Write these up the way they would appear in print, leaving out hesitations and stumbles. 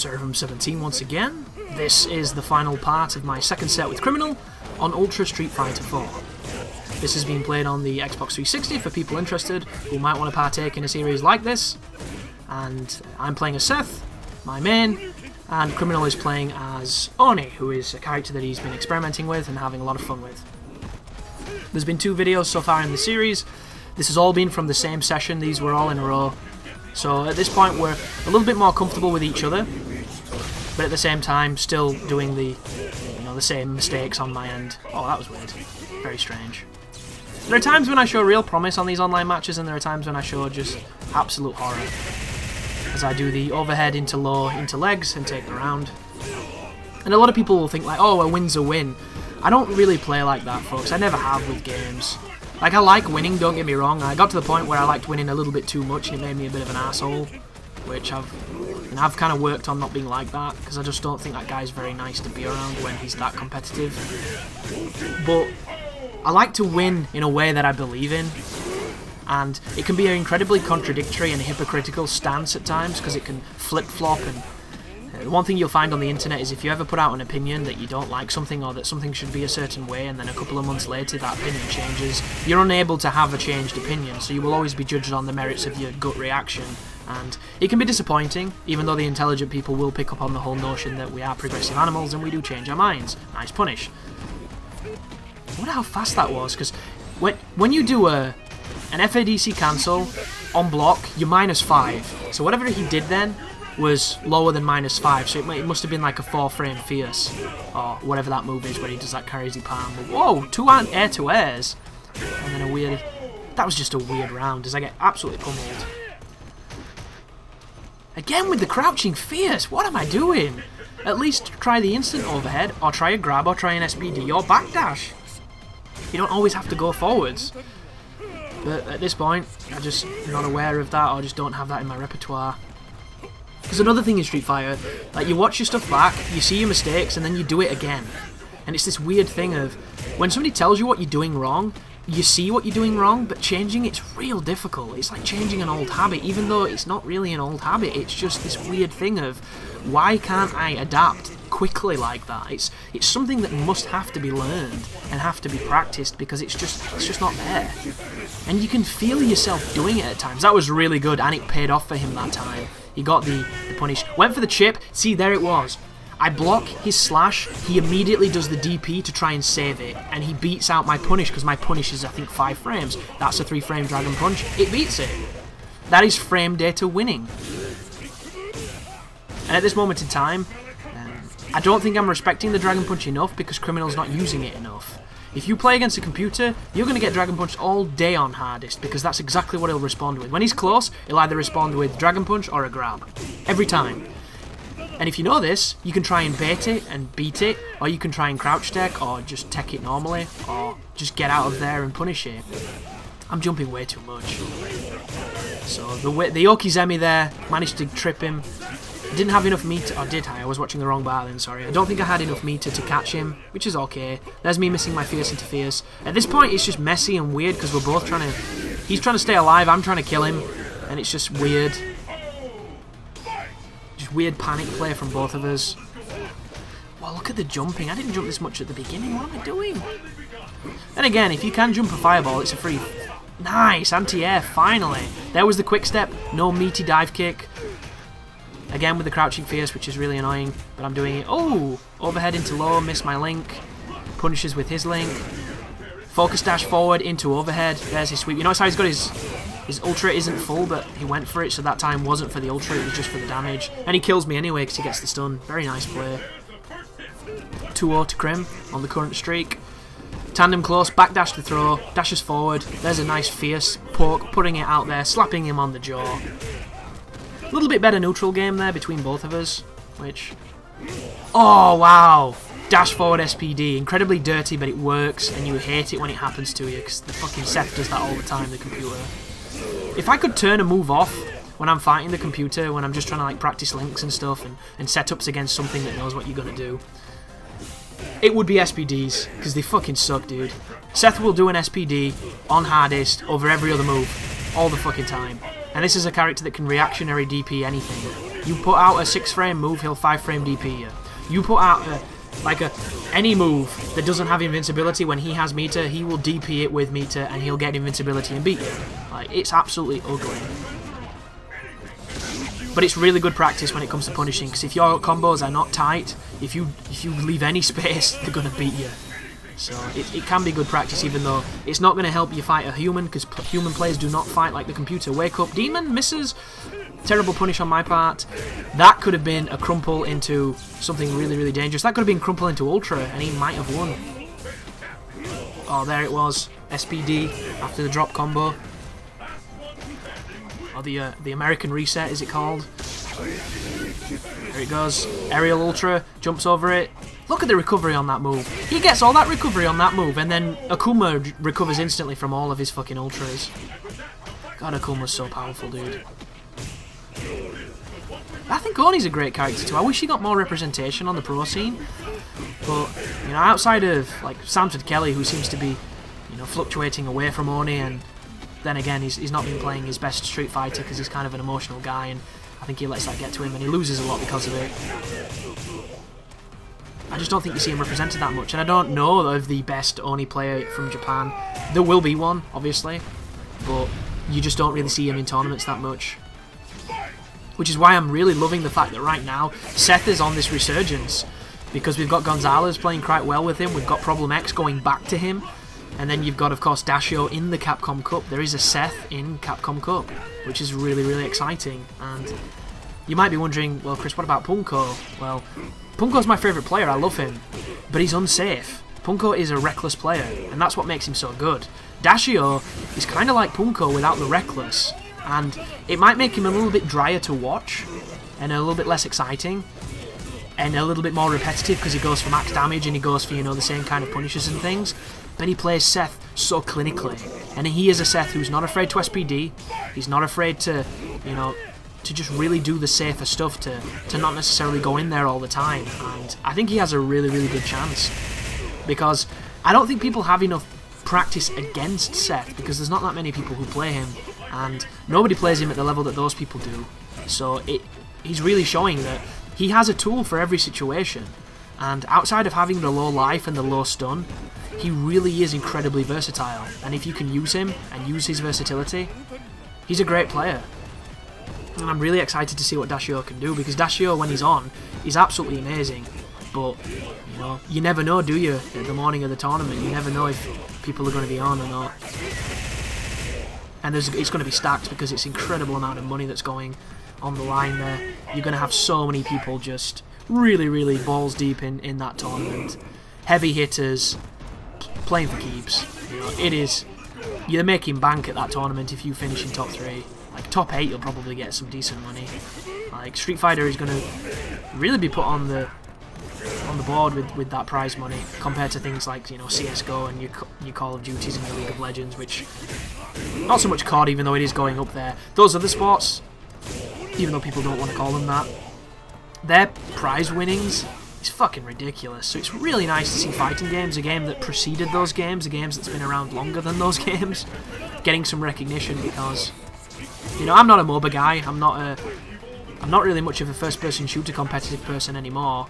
Servum17 once again. This is the final part of my second set with Criminal on Ultra Street Fighter 4. This has been played on the Xbox 360 for people interested who might want to partake in a series like this. And I'm playing as Seth, my main, and Criminal is playing as Oni, who is a character that he's been experimenting with and having a lot of fun with. There's been 2 videos so far in the series. This has all been from the same session, these were all in a row. So at this point we're a little bit more comfortable with each other, but at the same time still doing the same mistakes on my end. Oh, that was weird. Very strange. There are times when I show real promise on these online matches, and there are times when I show just absolute horror. As I do the overhead into low, into legs, and take the round. And a lot of people will think like, oh, a win's a win. I don't really play like that, folks. I never have with games. Like, I like winning, don't get me wrong. I got to the point where I liked winning a little bit too much, and it made me a bit of an asshole. Which I've kind of worked on not being like that, because I just don't think that guy's very nice to be around when he's that competitive. But I like to win in a way that I believe in, and it can be an incredibly contradictory and hypocritical stance at times, because it can flip-flop. And the one thing you'll find on the internet is if you ever put out an opinion that you don't like something, or that something should be a certain way, and then a couple of months later that opinion changes, you're unable to have a changed opinion, so you will always be judged on the merits of your gut reaction. And it can be disappointing, even though the intelligent people will pick up on the whole notion that we are progressive animals and we do change our minds. Nice punish. I wonder how fast that was, because when you do an FADC cancel on block, you're -5. So whatever he did then was lower than -5, so it must have been like a 4-frame fierce, or whatever that move is where he does that crazy palm. Whoa, 2 air-to-airs, and then a weird... That was just a weird round, as I get absolutely pummeled. Again with the crouching fierce, what am I doing? At least try the instant overhead, or try a grab, or try an SBD, or backdash. You don't always have to go forwards. But at this point, I'm just not aware of that, or just don't have that in my repertoire. There's another thing in Street Fighter, like you watch your stuff back, you see your mistakes, and then you do it again. And it's this weird thing of, when somebody tells you what you're doing wrong, you see what you're doing wrong, but changing it's real difficult. It's like changing an old habit, even though it's not really an old habit. It's just this weird thing of, why can't I adapt quickly like that? It's something that must have to be learned and have to be practiced, because it's just not there. And you can feel yourself doing it at times. That was really good, and it paid off for him that time. He got the punish. Went for the chip. See, there it was. I block his slash, he immediately does the DP to try and save it, and he beats out my punish, because my punish is, I think, 5 frames. That's a 3-frame Dragon Punch. It beats it. That is frame data winning. And at this moment in time, I don't think I'm respecting the Dragon Punch enough, because Criminal's not using it enough. If you play against a computer, you're going to get Dragon Punched all day on hardest, because that's exactly what he'll respond with. When he's close, he'll either respond with Dragon Punch or a grab. Every time. And if you know this, you can try and bait it and beat it, or you can try and crouch tech, or just tech it normally, or just get out of there and punish it. I'm jumping way too much. So the Okizemi there managed to trip him. Didn't have enough meter, or did I? I was watching the wrong bar then, sorry. I don't think I had enough meter to catch him, which is okay. There's me missing my fierce into fierce. At this point, it's just messy and weird, because we're both trying to... He's trying to stay alive, I'm trying to kill him, and it's just weird. Just weird panic play from both of us. Wow, look at the jumping. I didn't jump this much at the beginning. What am I doing? Then again, if you can jump a fireball, it's a free... Nice! Anti-air, finally! There was the quick step. No meaty dive kick. Again with the crouching fierce, which is really annoying, but I'm doing it. Oh! Overhead into low, missed my link. Punishes with his link. Focus dash forward into overhead. There's his sweep. You notice how he's got his ultra isn't full, but he went for it, so that time wasn't for the ultra, it was just for the damage. And he kills me anyway, because he gets the stun. Very nice play. 2-0 to Crim on the current streak. Tandem close, backdash to throw, dashes forward. There's a nice fierce poke, putting it out there, slapping him on the jaw. A little bit better neutral game there between both of us, which... Oh, wow! Dash forward SPD. Incredibly dirty, but it works, and you hate it when it happens to you, because the fucking Seth does that all the time, the computer. If I could turn a move off when I'm fighting the computer, when I'm just trying to like practice links and stuff, and setups against something that knows what you're gonna do, it would be SPDs, because they fucking suck, dude. Seth will do an SPD on hardest over every other move, all the fucking time. And this is a character that can reactionary DP anything. You put out a 6-frame move, he'll 5-frame DP you. You put out any move that doesn't have invincibility when he has meter, he will DP it with meter and he'll get invincibility and beat you. Like, it's absolutely ugly. But it's really good practice when it comes to punishing, because if your combos are not tight, if you leave any space, they're going to beat you. So it can be good practice, even though it's not going to help you fight a human, because human players do not fight like the computer. Wake up, demon, misses. Terrible punish on my part. That could have been a crumple into something really, really dangerous. That could have been crumple into Ultra, and he might have won. Oh, there it was. SPD after the drop combo. Or the American reset, is it called? There it goes. Aerial Ultra, jumps over it. Look at the recovery on that move. He gets all that recovery on that move, and then Akuma recovers instantly from all of his fucking Ultras. God, Akuma's so powerful, dude. I think Oni's a great character too. I wish he got more representation on the pro scene. But, you know, outside of, like, Sanford Kelly, who seems to be, you know, fluctuating away from Oni, and then again, he's not been playing his best Street Fighter because he's kind of an emotional guy, and I think he lets that get to him, and he loses a lot because of it. I just don't think you see him represented that much, and I don't know of the best Oni player from Japan. There will be one, obviously, but you just don't really see him in tournaments that much. Which is why I'm really loving the fact that right now, Seth is on this resurgence, because we've got Gonzalez playing quite well with him, we've got Problem X going back to him, and then you've got, of course, Dashio in the Capcom Cup. There is a Seth in Capcom Cup, which is really, really exciting. And you might be wondering, well, Chris, what about Punko? Well, Punko's my favourite player, I love him, but he's unsafe. Punko is a reckless player, and that's what makes him so good. Dashio is kind of like Punko without the reckless, and it might make him a little bit drier to watch, and a little bit less exciting, and a little bit more repetitive because he goes for max damage and he goes for, you know, the same kind of punishes and things. But he plays Seth so clinically, and he is a Seth who's not afraid to SPD. He's not afraid to, you know, to just really do the safer stuff, to not necessarily go in there all the time. And I think he has a really, really good chance, because I don't think people have enough practice against Seth, because there's not that many people who play him, and nobody plays him at the level that those people do. So he's really showing that he has a tool for every situation, and outside of having the low life and the low stun, he really is incredibly versatile, and if you can use him and use his versatility, he's a great player. And I'm really excited to see what Dashio can do, because Dashio, when he's on, is absolutely amazing. But, you know, you never know, do you, at the morning of the tournament? You never know if people are going to be on or not. And it's going to be stacked, because it's an incredible amount of money that's going on the line there. You're going to have so many people just really, really balls deep in that tournament. Heavy hitters, playing for keeps. You know, it is, you're making bank at that tournament if you finish in top 3. Like, top 8 you'll probably get some decent money. Like, Street Fighter is going to really be put on the board with that prize money, compared to things like, you know, CSGO and your Call of Duties and your League of Legends, which, not so much COD, even though it is going up there. Those other sports, even though people don't want to call them that, their prize winnings is fucking ridiculous. So it's really nice to see fighting games, a game that preceded those games, a game that's been around longer than those games, getting some recognition, because, you know, I'm not a MOBA guy, I'm not really much of a first-person shooter competitive person anymore,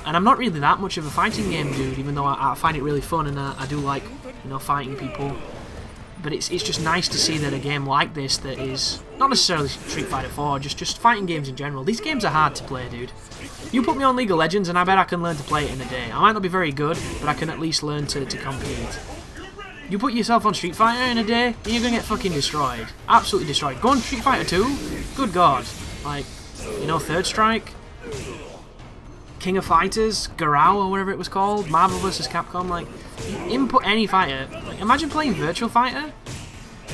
and I'm not really that much of a fighting game dude, even though I find it really fun, and I do like, you know, fighting people. But it's just nice to see that a game like this, that is not necessarily Street Fighter 4, just fighting games in general. These games are hard to play, dude. You put me on League of Legends and I bet I can learn to play it in a day. I might not be very good, but I can at least learn to compete. You put yourself on Street Fighter in a day, and you're going to get fucking destroyed. Absolutely destroyed. Go on Street Fighter 2? Good God. Like, you know, Third Strike, King of Fighters, Garou or whatever it was called, Marvel vs. Capcom, like, input any fighter. Like, imagine playing Virtual Fighter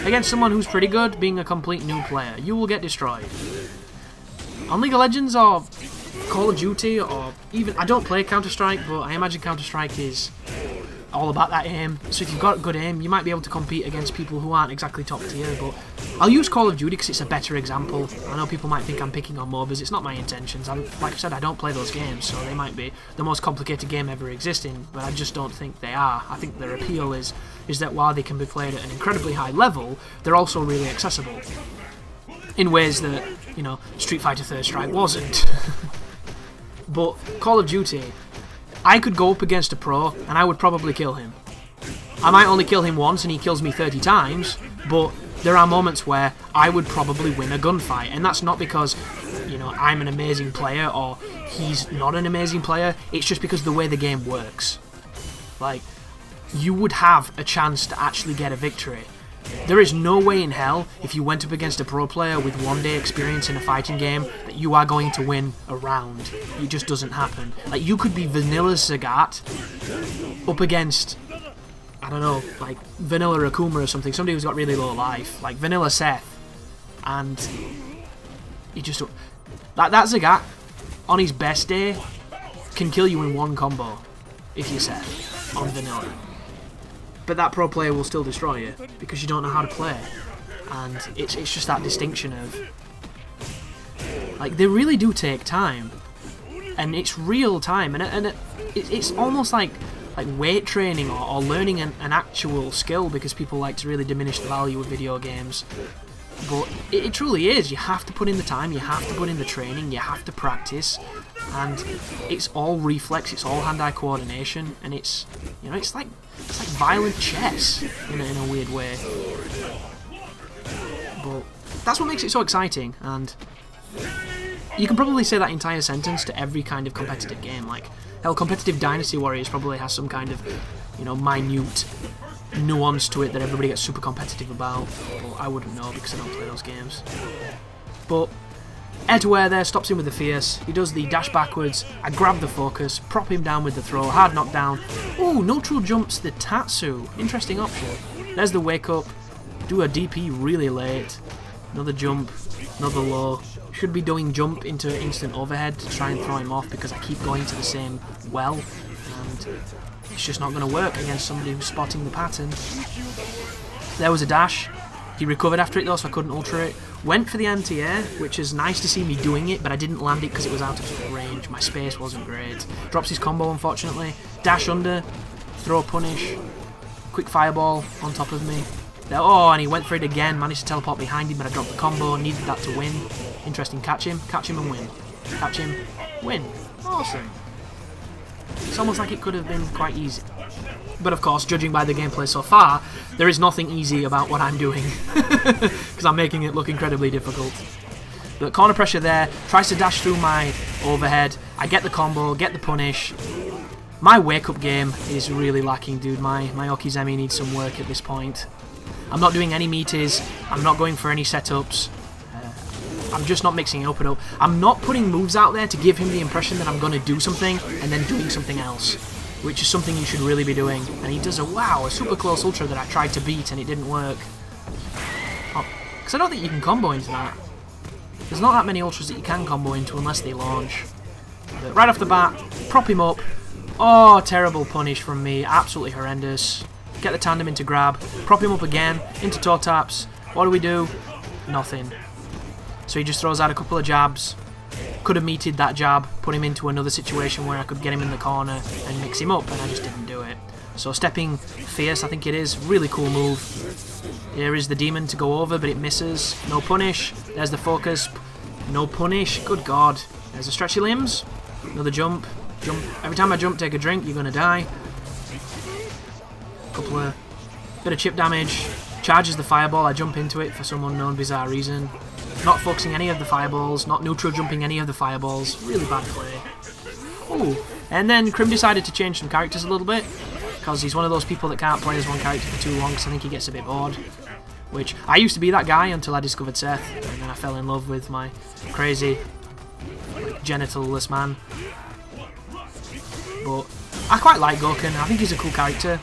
against someone who's pretty good, being a complete new player. You will get destroyed. On League of Legends or Call of Duty, or even, I don't play Counter-Strike, but I imagine Counter-Strike is all about that aim. So if you've got good aim, you might be able to compete against people who aren't exactly top tier, but I'll use Call of Duty because it's a better example. I know people might think I'm picking on MOBAs, it's not my intentions. Like I said, I don't play those games, so they might be the most complicated game ever existing, but I just don't think they are. I think their appeal is that while they can be played at an incredibly high level, they're also really accessible in ways that, you you know, Street Fighter Third Strike wasn't. But Call of Duty, I could go up against a pro and I would probably kill him. I might only kill him once and he kills me 30 times, but there are moments where I would probably win a gunfight, and that's not because, you know, I'm an amazing player or he's not an amazing player, it's just because of the way the game works. Like, you would have a chance to actually get a victory. There is no way in hell, if you went up against a pro player with 1 day experience in a fighting game, that you are going to win a round. It just doesn't happen. Like, you could be Vanilla Sagat up against, I don't know, like Vanilla Akuma or something, somebody who's got really low life, like Vanilla Seth, and you just, that Sagat, on his best day, can kill you in 1 combo, if you're Seth, on Vanilla. But that pro player will still destroy you because you don't know how to play, and it's just that distinction of, like, they really do take time, and it's real time, and it's almost like weight training or learning an actual skill, because people like to really diminish the value of video games. But it truly is. You have to put in the time, you have to put in the training, you have to practice, and it's all reflex, it's all hand-eye coordination, and it's, you know, it's like violent chess in a weird way. But that's what makes it so exciting, and you can probably say that entire sentence to every kind of competitive game. Like, hell, competitive Dynasty Warriors probably has some kind of, you know, minute nuance to it that everybody gets super competitive about, but I wouldn't know because I don't play those games. But air to air there, stops him with the fierce, he does the dash backwards, I grab the focus, prop him down with the throw, hard knockdown. Ooh, neutral jumps the Tatsu, interesting option. There's the wake up, do a DP really late, another jump, another low. Should be doing jump into instant overhead to try and throw him off because I keep going to the same well, and it's just not going to work against somebody who's spotting the pattern. There was a dash. He recovered after it though, so I couldn't ultra it. Went for the anti-air, which is nice to see me doing it, but I didn't land it because it was out of range. My space wasn't great. Drops his combo, unfortunately. Dash under, throw punish, quick fireball on top of me. There, oh, and he went for it again, managed to teleport behind him, but I dropped the combo, needed that to win. Interesting, catch him and win. Catch him, win. Awesome. It's almost like it could have been quite easy. But of course, judging by the gameplay so far, there is nothing easy about what I'm doing, because I'm making it look incredibly difficult. But corner pressure there, tries to dash through my overhead, I get the combo, get the punish. My wake-up game is really lacking, dude. My Okizeme needs some work at this point. I'm not doing any meaties, I'm not going for any setups, I'm just not mixing it up at all. I'm not putting moves out there to give him the impression that I'm going to do something and then doing something else, which is something you should really be doing. And he does a super close ultra that I tried to beat and it didn't work. Oh, because I don't think you can combo into that. There's not that many ultras that you can combo into unless they launch. But right off the bat, prop him up. Oh, terrible punish from me, absolutely horrendous. Get the tandem into grab, prop him up again, into toe taps. What do? Nothing. So he just throws out a couple of jabs. Could have meted that jab, put him into another situation where I could get him in the corner and mix him up, and I just didn't do it. So stepping fierce, I think it is, really cool move. Here is the demon to go over, but it misses. No punish. There's the focus. No punish. Good God. There's the stretchy limbs. Another jump. Jump. Every time I jump, take a drink, you're gonna die. Bit of chip damage. Charges the fireball. I jump into it for some unknown bizarre reason. Not focusing any of the fireballs, not neutral jumping any of the fireballs. Really bad play. Ooh. And then Crim decided to change some characters a little bit, because he's one of those people that can't play as one character for too long, because I think he gets a bit bored. Which, I used to be that guy until I discovered Seth, and then I fell in love with my crazy, genitalless man. But I quite like Gouken. I think he's a cool character.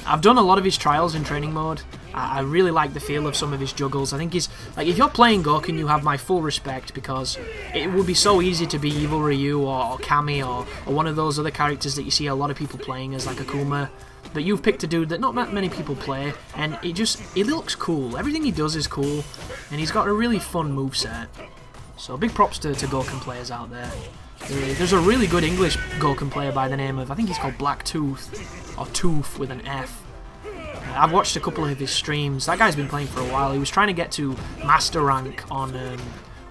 I've done a lot of his trials in training mode. I really like the feel of some of his juggles. I think he's, like, if you're playing Gouken, you have my full respect, because it would be so easy to be Evil Ryu or Kami or one of those other characters that you see a lot of people playing as, like Akuma. But you've picked a dude that not many people play, and it looks cool. Everything he does is cool, and he's got a really fun moveset. So big props to Gouken players out there. There's a really good English Gouken player by the name of, I think he's called Black Tooth, or Tooth with an F. I've watched a couple of his streams. That guy's been playing for a while. He was trying to get to master rank on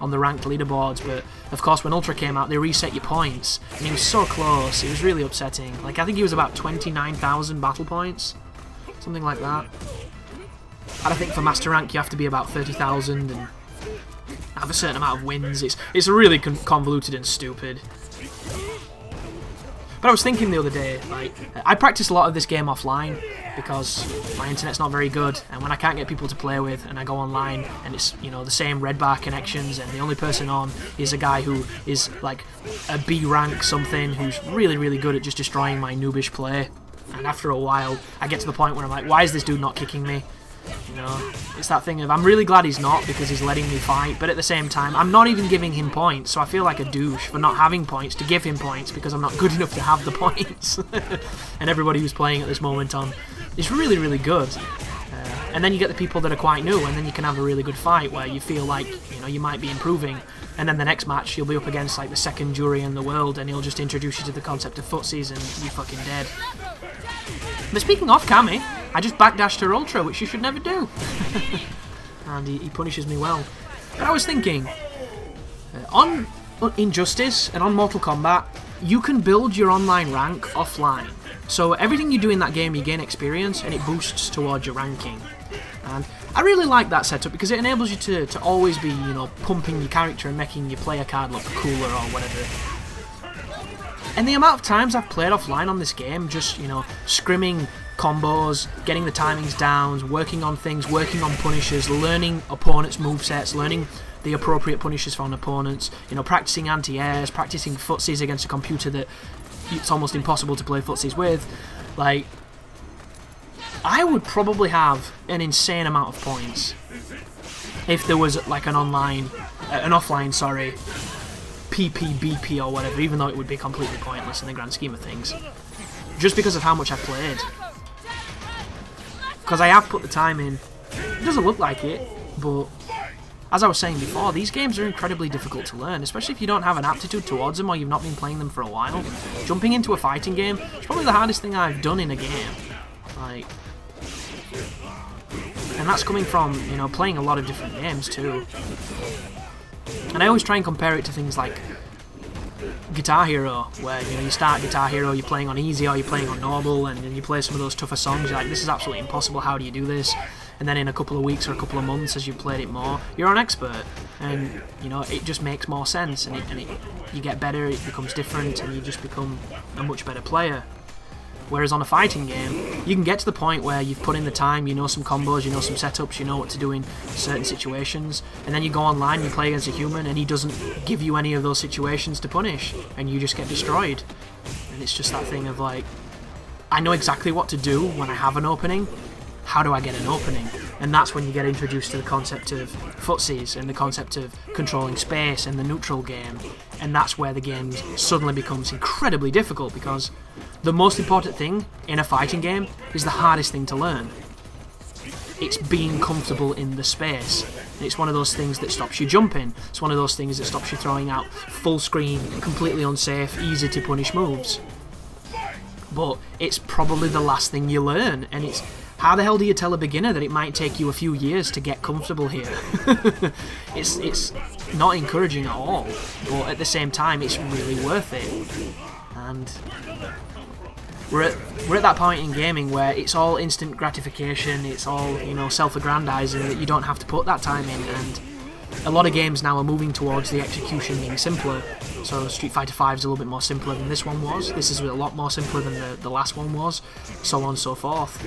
on the ranked leaderboards, but of course when Ultra came out they reset your points, and he was so close, it was really upsetting. Like, I think he was about 29,000 battle points, something like that. And I think for Master Rank you have to be about 30,000 and have a certain amount of wins. It's really convoluted and stupid. But I was thinking the other day, like, I practice a lot of this game offline because my internet's not very good, and when I can't get people to play with and I go online and it's, you know, the same red bar connections and the only person on is a guy who is like a B rank something who's really, really good at just destroying my noobish play, and after a while I get to the point where I'm like, why is this dude not kicking me? You know, it's that thing of, I'm really glad he's not because he's letting me fight, but at the same time I'm not even giving him points, so I feel like a douche for not having points to give him points because I'm not good enough to have the points. And everybody who's playing at this moment on is really, really good. And then you get the people that are quite new, and then you can have a really good fight where you feel like, you know, you might be improving, and then the next match you'll be up against like the second jury in the world and he'll just introduce you to the concept of footsies and you're fucking dead. But speaking of Kami, I just backdashed her Ultra, which you should never do. And he punishes me well. But I was thinking, on Injustice and on Mortal Kombat, you can build your online rank offline. So everything you do in that game, you gain experience and it boosts towards your ranking. And I really like that setup because it enables you to always be, you know, pumping your character and making your player card look cooler or whatever. And the amount of times I've played offline on this game, just, you know, scrimming combos, getting the timings down, working on things, working on punishes, learning opponents' movesets, learning the appropriate punishes for an opponents, you know, practicing anti-airs, practicing footsies against a computer that it's almost impossible to play footsies with. Like, I would probably have an insane amount of points if there was like an offline, sorry, PPBP or whatever, even though it would be completely pointless in the grand scheme of things, just because of how much I've played. Because I have put the time in. It doesn't look like it, but as I was saying before, these games are incredibly difficult to learn, especially if you don't have an aptitude towards them or you've not been playing them for a while. Jumping into a fighting game is probably the hardest thing I've done in a game. Like, and that's coming from, you know, playing a lot of different games too. And I always try and compare it to things like Guitar Hero, where, you know, you start Guitar Hero, you're playing on easy or you're playing on normal, and then you play some of those tougher songs, you're like, this is absolutely impossible, how do you do this? And then in a couple of weeks or a couple of months, as you've played it more, you're an expert, and, you know, it just makes more sense, and you get better, it becomes different, and you just become a much better player. Whereas on a fighting game, you can get to the point where you've put in the time, you know some combos, you know some setups, you know what to do in certain situations, and then you go online, you play against a human, and he doesn't give you any of those situations to punish, and you just get destroyed. And it's just that thing of like, I know exactly what to do when I have an opening. How do I get an opening? And that's when you get introduced to the concept of footsies and the concept of controlling space and the neutral game, and that's where the game suddenly becomes incredibly difficult, because the most important thing in a fighting game is the hardest thing to learn. It's being comfortable in the space. And it's one of those things that stops you jumping. It's one of those things that stops you throwing out full screen, completely unsafe, easy to punish moves. But it's probably the last thing you learn, and it's, how the hell do you tell a beginner that it might take you a few years to get comfortable here? It's not encouraging at all, but at the same time it's really worth it. And we're at that point in gaming where it's all instant gratification, it's all, you know, self-aggrandizing, that you don't have to put that time in, and a lot of games now are moving towards the execution being simpler. So Street Fighter V is a little bit more simpler than this one was, this is a lot more simpler than the last one was, so on and so forth.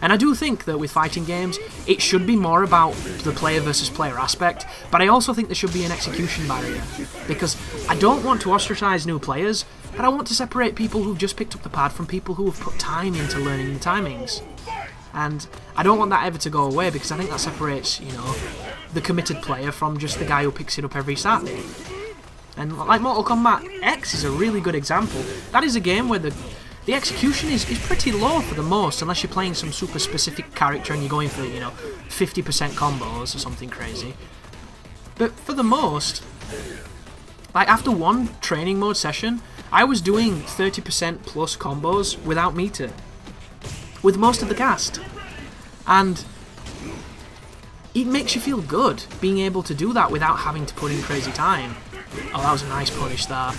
And I do think that with fighting games, it should be more about the player versus player aspect, but I also think there should be an execution barrier, because I don't want to ostracize new players, but I want to separate people who've just picked up the pad from people who have put time into learning the timings. And I don't want that ever to go away, because I think that separates, you know, the committed player from just the guy who picks it up every Saturday. And like Mortal Kombat X is a really good example. That is a game where the execution is pretty low for the most, unless you're playing some super specific character and you're going for, you know, 50% combos or something crazy. But for the most, like after one training mode session, I was doing 30% plus combos without meter, with most of the cast. And it makes you feel good being able to do that without having to put in crazy time. Oh, that was a nice punish there.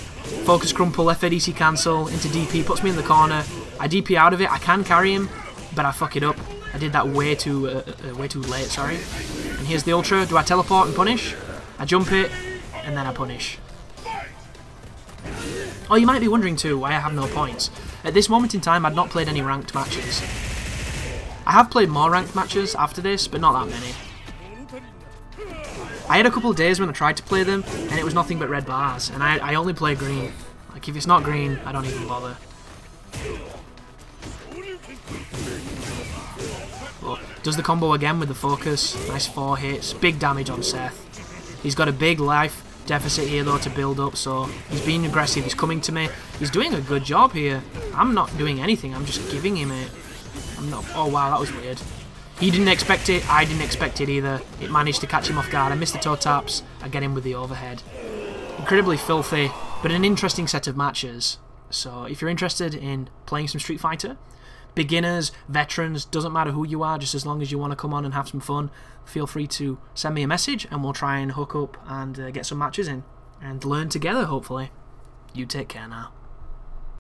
Focus crumple, FADC cancel, into DP, puts me in the corner. I DP out of it, I can carry him, but I fuck it up. I did that way too late, sorry. And here's the ultra. Do I teleport and punish? I jump it, and then I punish. Oh, you might be wondering too why I have no points. At this moment in time, I'd not played any ranked matches. I have played more ranked matches after this, but not that many. I had a couple of days when I tried to play them, and it was nothing but red bars, and I only play green. Like, if it's not green, I don't even bother. Oh, does the combo again with the focus. Nice 4 hits. Big damage on Seth. He's got a big life deficit here, though, to build up, so he's being aggressive. He's coming to me. He's doing a good job here. I'm not doing anything. I'm just giving him it. I'm not... Oh, wow, that was weird. He didn't expect it. I didn't expect it either. It managed to catch him off guard. I missed the toe taps. I get him with the overhead. Incredibly filthy, but an interesting set of matches. So if you're interested in playing some Street Fighter, beginners, veterans, doesn't matter who you are, just as long as you want to come on and have some fun, feel free to send me a message and we'll try and hook up and get some matches in and learn together, hopefully. You take care now.